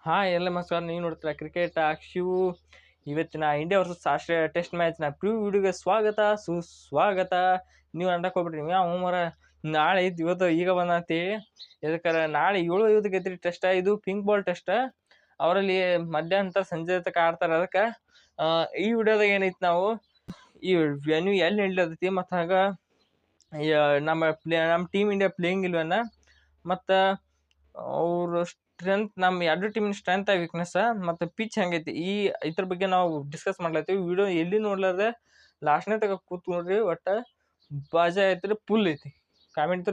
ಎಲ್ಲ ನಮಸ್ಕಾರ. ನೀವು ನೋಡ್ತೀರಾ ಕ್ರಿಕೆಟ್ ಶಿವು. ಇವತ್ತಿನ ಇಂಡಿಯಾ ವರ್ಸಸ್ ಆಸ್ಟ್ರೇಲಿಯಾ ಟೆಸ್ಟ್ ಮ್ಯಾಚ್ನ ಪ್ರೀ ವಿಡಿಯೋಗೆ ಸ್ವಾಗತ ಸುಸ್ವಾಗತ. ನೀವು ಅಂಡಕ್ಕೆ ಹೋಗ್ಬಿಟ್ರಿ ನೀವು ಯಾವ ಮರ ನಾಳೆ ಇದ್ದು ಇವತ್ತು ಈಗ ಬಂದಂತೀವಿ. ಇದಕ್ಕೆ ನಾಳೆ 7:50 ಐತ್ರಿ ಟೆಸ್ಟ್. ಇದು ಪಿಂಕ್ ಬಾಲ್ ಟೆಸ್ಟ್. ಅವರಲ್ಲಿ ಮಧ್ಯಾಹ್ನ ಸಂಜೆ ತನಕ ಆಡ್ತಾರೆ. ಅದಕ್ಕೆ ಈ ವಿಡಿಯೋದಾಗ ಏನೈತಿ, ನಾವು ಈ ವೆನ್ಯೂ ಎಲ್ಲಿ ನಡೀಲತ್ತೈತಿ ಮತ್ತು ಹಾಗ ನಮ್ಮ ಟೀಮ್ ಇಂಡಿಯಾ ಪ್ಲೇಯಿಂಗ್ ಇಲ್ವನ್ನ, ಮತ್ತು ಅವ್ರ ಸ್ಟ್ರೆಂತ್, ನಮ್ಮ ಎರಡು ಟೀಮಿನ ಸ್ಟ್ರೆಂತ್ ವೀಕ್ನೆಸ್ ಮತ್ತು ಪಿಚ್ ಹೆಂಗೈತಿ ಇದ್ರ ಬಗ್ಗೆ ನಾವು ಡಿಸ್ಕಸ್ ಮಾಡ್ಲತ್ತೀವಿ. ವಿಡಿಯೋ ಎಲ್ಲಿ ನೋಡ್ಲಾರ್ದೆ ಲಾಸ್ಟ್ನೇ ತಗ ಕೂತ್ ನೋಡ್ರಿ. ಒಟ್ಟು ಬಾಜಾ ಐತ್ರಿ, ಫುಲ್ ಐತಿ. ಕಾಮೆಂಟ್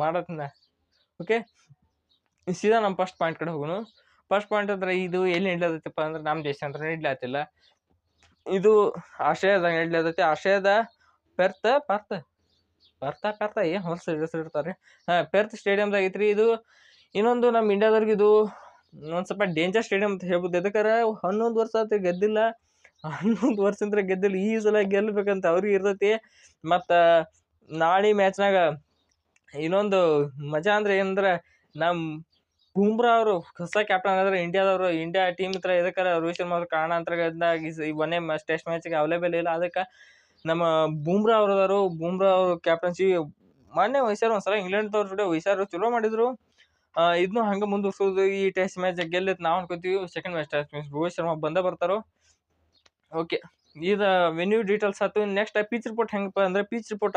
ಮಾಡತ್ನ. ಓಕೆ, ಸೀದಾ ನಮ್ಮ ಫಸ್ಟ್ ಪಾಯಿಂಟ್ ಕಡೆ ಹೋಗೋಣ. ಫಸ್ಟ್ ಪಾಯಿಂಟ್ ಅಂದ್ರೆ ಇದು ಎಲ್ಲಿ ನಡೀಲತ್ತೈತಪ್ಪ ಅಂದ್ರೆ ನಮ್ಮ ದೇಶ ಅಂತ ನಡೀಲತ್ತಿಲ್ಲ. ಇದು ಆಸ್ಟ್ರೇಲಿಯಾದಾಗ ನಡೀಲತ್ತೈತಿ. ಆಸ್ಟ್ರೇಲಿಯಾದ ಪರ್ತ್ ಏನು ಹೊಲ್ಸಿರ್ತಾರೆ. ಪೆರ್ತ್ ಸ್ಟೇಡಿಯಮ್ದಾಗ ಐತ್ರಿ ಇದು. ಇನ್ನೊಂದು ನಮ್ಮ ಇಂಡಿಯಾದವ್ರಿಗೆ ಇದು ಒಂದು ಸ್ವಲ್ಪ ಡೇಂಜರ್ ಸ್ಟೇಡಿಯಂ ಅಂತ ಹೇಳ್ಬೋದು. ಯಾಕಂದ್ರೆ 11 ವರ್ಷ ಆಯ್ತು ಗೆದ್ದಿಲ್ಲ. 11 ವರ್ಷದಿಂದ ಗೆದ್ದಿಲ್ಲ. ಈ ಸಲ ಗೆಲ್ಲಬೇಕಂತ ಅವ್ರಿಗೆ ಇರ್ತೈತಿ. ಮತ್ತು ನಾಳೆ ಮ್ಯಾಚ್ನಾಗ ಇನ್ನೊಂದು ಮಜಾ ಅಂದ್ರೆ ಏನಂದ್ರೆ, ನಮ್ಮ ಬೂಮ್ರಾ ಅವರು ಹೊಸ ಕ್ಯಾಪ್ಟನ್ ಆದ್ರೆ ಇಂಡಿಯಾ ಟೀಮ್ ಹತ್ರ. ಇದಕ್ಕೆ ರೋಹಿತ್ ಶರ್ಮಾ ಅವ್ರ ಕಾರಣಾಂತರದಿಂದಾಗಿ ಈ ಒಂದೇ ಟೆಸ್ಟ್ ಮ್ಯಾಚ್ಗೆ ಅವೈಲೇಬಲ್ ಇಲ್ಲ. ಅದಕ್ಕೆ ನಮ್ಮ ಬೂಮ್ರಾ ಅವ್ರದಾರು. ಬೂಮ್ರಾ ಅವ್ರ ಕ್ಯಾಪ್ಟನ್ಸಿ ಮೊನ್ನೆ ವಹಿಸ್ಯಾರ. ಒಂದ್ಸಲ ಇಂಗ್ಲೆಂಡ್ದವ್ರ ಜೊತೆ ವಹಿಸ್ಯಾರು, ಚಲೋ ಮಾಡಿದ್ರು. ಇದನ್ನು ಹಂಗೆ ಮುಂದುವರ್ಸೋದು. ಈ ಟೆಸ್ಟ್ ಮ್ಯಾಚ್ ಗೆಲ್ಲತ್ ನಾವು ಅನ್ಕೋತೀವಿ. ಸೆಕೆಂಡ್ ಮ್ಯಾಚ್ ರೋಹಿತ್ ಶರ್ಮಾ ಬರ್ತಾರೋ. ಓಕೆ, ಇದು ವೆನ್ಯೂ ಡೀಟೇಲ್ಸ್ ಆಯ್ತು. ನೆಕ್ಸ್ಟ್ ಪಿಚ್ ರಿಪೋರ್ಟ್ ಹೆಂಗಪ್ಪ ಅಂದ್ರೆ, ಪಿಚ್ ರಿಪೋರ್ಟ್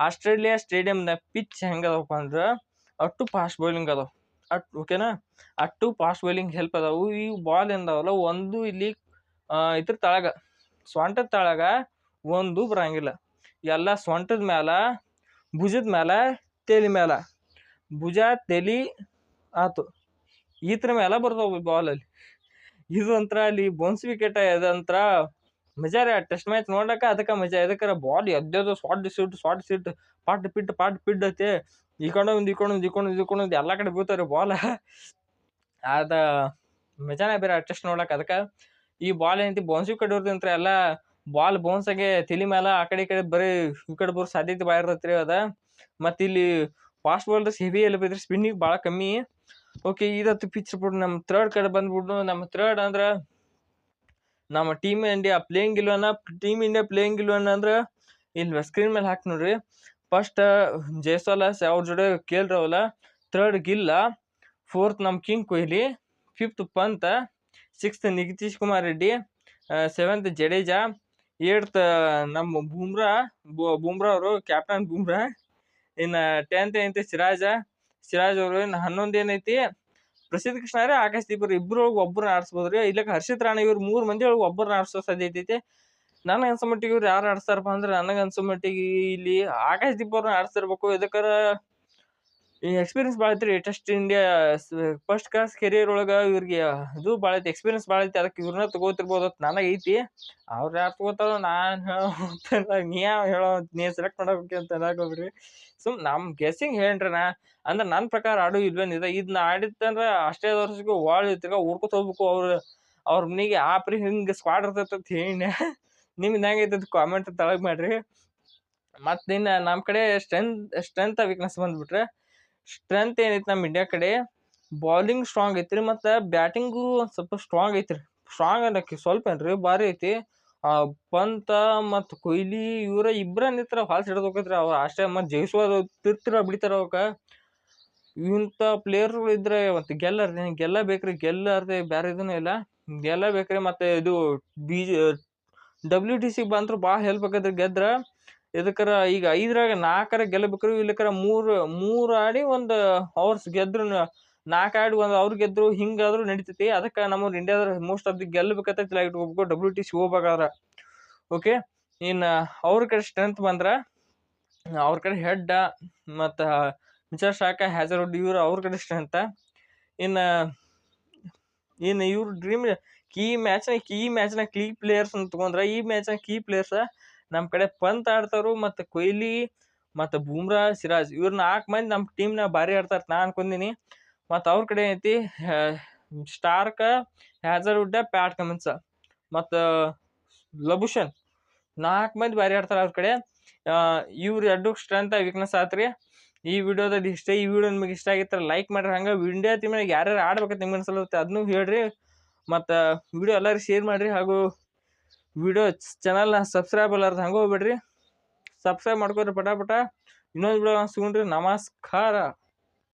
ಆಸ್ಟ್ರೇಲಿಯಾ ಸ್ಟೇಡಿಯಂನ ಪಿಚ್ ಹೆಂಗದವಪ್ಪ ಅಂದ್ರೆ, ಅಷ್ಟು ಫಾಸ್ಟ್ ಬೌಲಿಂಗ್ ಅದಾವ. ಓಕೆನಾ, ಅಷ್ಟು ಫಾಸ್ಟ್ ಬೌಲಿಂಗ್ ಹೆಲ್ಪ್ ಅದಾವು. ಈ ಬಾಲ್ ಎಂದವಲ್ಲ, ಒಂದು ಇಲ್ಲಿ ಇದ್ರ ತಳಗ, ಸೊಂಟದ ತಳಗ ಒಂದು ಬರಂಗಿಲ್ಲ. ಎಲ್ಲ ಸೊಂಟದ ಮ್ಯಾಲ, ಭುಜದ ಮ್ಯಾಲ, ತಲೆ ಮ್ಯಾಲ. ಭುಜ ತಲಿ ಆತು ಈತರ ಮೇಲೆ ಬರ್ತಾವ ಬಾಲಲ್ಲಿ. ಇದು ಒಂಥರ ಅಲ್ಲಿ ಬೌನ್ಸ್ ವಿಕೆಟ್. ಅದಂತರ ಮಜಾ ರೀ. ಟೆಸ್ಟ್ ಮ್ಯಾಚ್ ನೋಡ್ಲಕ್ಕ ಅದಕ್ಕೆ ಮಜಾ. ಇದಕ್ಕೆ ಬಾಲ್ ಎದ್ದೆದು ಶಾರ್ಟ್ ಸಿಟ್ ಪಾಟ್ ಪಿಡ್ ಐತೆ. ಇಕೊಂಡೊಂದು ಎಲ್ಲ ಕಡೆ ಬೀಳ್ತಾರೆ ಬಾಲ್. ಅದ ಮಜಾನೇ ಬೇರೆ ಟೆಸ್ಟ್ ನೋಡ್ಲಕ್ಕ. ಅದಕ್ಕೆ ಈ ಬಾಲ್ ಏನೈತಿ ಬೌನ್ಸ್ ವಿಕೆಟ್ ಇರ್ತಂತ್ರ. ಎಲ್ಲ ಬಾಲ್ ಬೌನ್ಸ್ ಆಗಿ ತಲಿ ಮೇಲೆ ಆ ಕಡೆ ಈ ಕಡೆ ಬರೀ ವಿಕೆಟ್ ಬರೋ ಸಾಧ್ಯತೆ ಭಾಳ ಇರ್ತೈತ್ರಿ ಅದ. ಮತ್ತು ಇಲ್ಲಿ ಫಾಸ್ಟ್ ಬಾಲರ್ಸ್ ಹೆವಿ ಎಲ್ಲ ಬೈತ್ರಿ, ಸ್ಪಿನ್ನಿಗೆ ಭಾಳ ಕಮ್ಮಿ. ಓಕೆ, ಇದತ್ತು ಪಿಚ್ ರಿಪೋರ್ಟ್. ನಮ್ಮ ಥರ್ಡ್ ಕಡೆ ಬಂದ್ಬಿಟ್ಟು, ನಮ್ಮ ಥರ್ಡ್ ಅಂದ್ರೆ ನಮ್ಮ ಟೀಮ್ ಇಂಡಿಯಾ ಪ್ಲೇಯಿಂಗ್ ಇಲ್ವನ್ನ ಅಂದ್ರೆ ಇಲ್ಲಿ ಸ್ಕ್ರೀನ್ ಮೇಲೆ ಹಾಕಿ ನೋಡ್ರಿ. ಫಸ್ಟ್ ಜೈಸ್ವಾಲ್ ಅವ್ರ ಜೊತೆ KL ರಾಹುಲ್, ಥರ್ಡ್ ಗಿಲ್ಲ, ಫೋರ್ತ್ ನಮ್ಮ king Kohli, fifth Pant, sixth Nitish Kumar Reddy, seventh Jadeja, ಏಳ್ತ್ ನಮ್ಮ ಬೂಮ್ರಾ ಅವರು ಕ್ಯಾಪ್ಟನ್ ಬೂಮ್ರಾ. ಇನ್ನು 10th ಏನೈತಿ ಸಿರಾಜ್ ಅವರು. ಇನ್ನು 11 ಏನೈತಿ ಪ್ರಸಿದ್ಧ ಕೃಷ್ಣ ರೀ, ಆಕಾಶ್ ದೀಪ್. ಇಬ್ರು ಒಬ್ಬರನ್ನ ಆಡಿಸ್ಬೋದ್ರಿ. ಇಲ್ಲಕ್ಕೆ ಹರ್ಷಿತ್ ರಾಣಾ. ಇವ್ರು 3 ಮಂದಿ ಒಳಗೆ ಒಬ್ಬರನ್ನ ಆಡಿಸೋ ಸಾಧ್ಯತೆ ಐತಿ. ನನಗೆ ಅನ್ಸೋ ಮಟ್ಟಿಗೆ ಇವ್ರು ಯಾರು ಆಡಿಸ್ತಾರಪ್ಪ ಅಂದ್ರೆ, ನನಗೆ ಅನ್ಸೋ ಮಟ್ಟಿಗೆ ಇಲ್ಲಿ ಆಕಾಶ್ ದೀಪ್ ಅವ್ರನ್ನ ಆಡಿಸ್ತಿರ್ಬೇಕು. ಇದಕ್ಕಾರ ಈ ಎಕ್ಸ್ಪೀರಿಯನ್ಸ್ ಭಾಳ ಐತ್ರಿ. Test India first class career ಒಳಗೆ ಇವ್ರಿಗೆ ಇದು ಭಾಳ ಐತಿ, ಎಕ್ಸ್ಪೀರಿಯನ್ಸ್ ಭಾಳ ಐತಿ. ಅದಕ್ಕೆ ಇವ್ರನ್ನ ತಗೋತಿರ್ಬೋದು ಅಂತ ನನಗೆ ಐತಿ. ಅವ್ರು ಯಾರು ತಗೋತಾರೋ ನಾನು ನೀ ಸೆಲೆಕ್ಟ್ ಮಾಡೋಕೆ ಅಂತ ಅನ್ನಕೋಬ್ರಿ. ನಮ್ಮ ಗೆಸ್ಸಿಂಗ್ ಹೇಳ್ರಿ. ಅಂದ್ರೆ ನನ್ನ ಪ್ರಕಾರ ಆಡೋ ಇಲ್ವೇನಿದೆ. ಇದನ್ನ ಆಡಿತ್ತಂದ್ರೆ ಆಸ್ಟ್ರೇಲಿಯಾದವ್ರಿಗೂ ತಿರ್ಗಾ ಓಡ್ಕೊತ ಹೋಗ್ಬೇಕು. ಅವ್ರ ಮನೆಗೆ ಆಪ್ರಿ ಹಿಂಗೆ ಸ್ಕ್ವಾಡ್ ಇರ್ತೈತೆ ಅಂತ ಹೇಳಿ. ನಿಮ್ದು ಹೆಂಗೈತೆ ಕಾಮೆಂಟ್ ತಳಗ್ ಮಾಡ್ರಿ. ಮತ್ತು ಇನ್ನು ನಮ್ಮ ಕಡೆ ಸ್ಟ್ರೆಂತ್ ವೀಕ್ನೆಸ್ ಬಂದ್ಬಿಟ್ರೆ, ಸ್ಟ್ರೆಂತ್ ಏನೈತಿ ನಮ್ಮ ಇಂಡಿಯಾ ಕಡೆ, ಬೌಲಿಂಗ್ ಸ್ಟ್ರಾಂಗ್ ಐತ್ರಿ. ಮತ್ತು ಬ್ಯಾಟಿಂಗು ಸ್ವಲ್ಪ ಸ್ಟ್ರಾಂಗ್ ಐತ್ರಿ. ಸ್ಟ್ರಾಂಗ್ ಅನ್ನೋಕ್ಕೆ ಸ್ವಲ್ಪ ಏನ್ರಿ, ಭಾರಿ ಐತಿ. ಪಂತ ಮತ್ತು ಕೊಹ್ಲಿ ಇವರ ಇಬ್ಬರ ನಿತ್ರ ಹಾಲ್ಸ್ ಹಿಡಿದು ಹೋಗತ್ರಿ. ಅವ್ರು ಆಸ್ಟ್ರೇಲಿಯಾ ಮತ್ತು ಜೈಸ್ವಾಲ್ ಬಿಡ್ತಾರ. ಅವಕ್ಕೆ ಇಂಥ ಪ್ಲೇಯರ್ಗಳು ಇದ್ರೆ ಮತ್ತು ಗೆಲ್ಲಬೇಕ್ರಿ. ಗೆಲ್ಲಾರ್ದೆ ಬೇರೆ ಇದೂ ಇಲ್ಲ, ಗೆಲ್ಲಬೇಕ್ರಿ. ಮತ್ತು ಇದು WTC ಬಂದ್ರು ಭಾಳ ಹೆಲ್ಪ್ ಆಗತ್ರಿ ಗೆದ್ರೆ. ಇದಕ್ಕರ ಈಗ 5ರಾಗ 4 ಗೆಲ್ಲಬೇಕ್ರಿ. ಇಲ್ಲಕ್ಕರ 3 ಆಡಿ 1 ಅವರ್ಸ್ ಗೆದ್ರು, 4 ಆಡಿ 1 ಅವ್ರು ಗೆದ್ರು, ಹಿಂಗಾದ್ರೂ ನಡಿತೈತಿ. ಅದಕ್ಕೆ ನಮ್ಮ ಇಂಡಿಯಾದ ಮೋಸ್ಟ್ ಆಫ್ ದಿ ಗೆಲ್ಲಬೇಕಂತ ತಲೆ ಇಟ್ಕೋಬೇಕು WTC ಹೋಗ್ಬೇಕಾದ್ರೆ. ಓಕೆ, ಇನ್ನು ಅವ್ರ ಕಡೆ ಸ್ಟ್ರೆಂತ್ ಬಂದ್ರೆ, ಅವ್ರ ಕಡೆ ಹೆಡ್ ಮತ್ತು ಮಿಚೆಲ್ ಸ್ಟಾರ್ಕ್, ಹ್ಯಾಜಲ್ವುಡ್ ಇವ್ರು ಅವ್ರ ಕಡೆ ಸ್ಟ್ರೆಂತ್. ಇನ್ನು ಇವ್ರು ಕೀ ಮ್ಯಾಚ್ನ ಕೀ ಪ್ಲೇಯರ್ಸ್ ಅಂತ ತಗೊಂಡ್ರೆ, ಈ ಮ್ಯಾಚ್ನ ಕೀ ಪ್ಲೇಯರ್ಸ್ ನಮ್ಮ ಕಡೆ ಪಂತ್ ಆಡ್ತಾರು, ಮತ್ತು ಕೊಹ್ಲಿ, ಮತ್ತು ಬೂಮ್ರಾ, ಸಿರಾಜ್. ಇವ್ರು 4 ಮಂದಿ ನಮ್ಮ ಟೀಮ್ನ ಭಾರಿ ಆಡ್ತಾರೆ ನಾ ಅನ್ಕೊಂತೀನಿ. ಮತ್ತು ಅವ್ರ ಕಡೆ ಐತಿ ಸ್ಟಾರ್ಕ್, ಹ್ಯಾಜಲ್ವುಡ್, ಪ್ಯಾಟ್ ಕಮಿನ್ಸ್ ಮತ್ತು ಲಬುಷನ್. 4 ಮಂದಿ ಭಾರಿ ಆಡ್ತಾರೆ ಅವ್ರ ಕಡೆ. ಇವ್ರು 2 ಸ್ಟ್ರೆಂತ್ ವೀಕ್ನೆಸ್ ಆತ್ರಿ. ಈ ವಿಡಿಯೋದಲ್ಲಿ ಇಷ್ಟ. ಈ ವಿಡಿಯೋ ನಿಮಗೆ ಇಷ್ಟ ಆಗಿತ್ತರ ಲೈಕ್ ಮಾಡ್ರಿ. ಹಂಗೆ ಇಂಡಿಯಾ ಟೀಮ್ನಾಗ ಯಾರ್ಯಾರು ಆಡ್ಬೇಕಂತ ನಿಮ್ಗೆ ಅನ್ಸಲತ್ತೆ ಅದನ್ನು ಹೇಳ್ರಿ. ಮತ್ತು ವಿಡಿಯೋ ಎಲ್ಲರೂ ಶೇರ್ ಮಾಡಿರಿ. ಹಾಗೂ ವಿಡಿಯೋ ಚಾನಲ್ನ ಸಬ್ಸ್ಕ್ರೈಬ್ ಅಲ್ಲಾರ್ದು ಹಂಗೆ ಹೋಗ್ಬೇಡ್ರಿ. ಸಬ್ಸ್ಕ್ರೈಬ್ ಮಾಡ್ಕೊರಿ ಪಟ. ಇನ್ನೊಂದು ವಿಡಿಯೋ ಸಿಗೋಣ್ರಿ. ನಮಸ್ಕಾರ.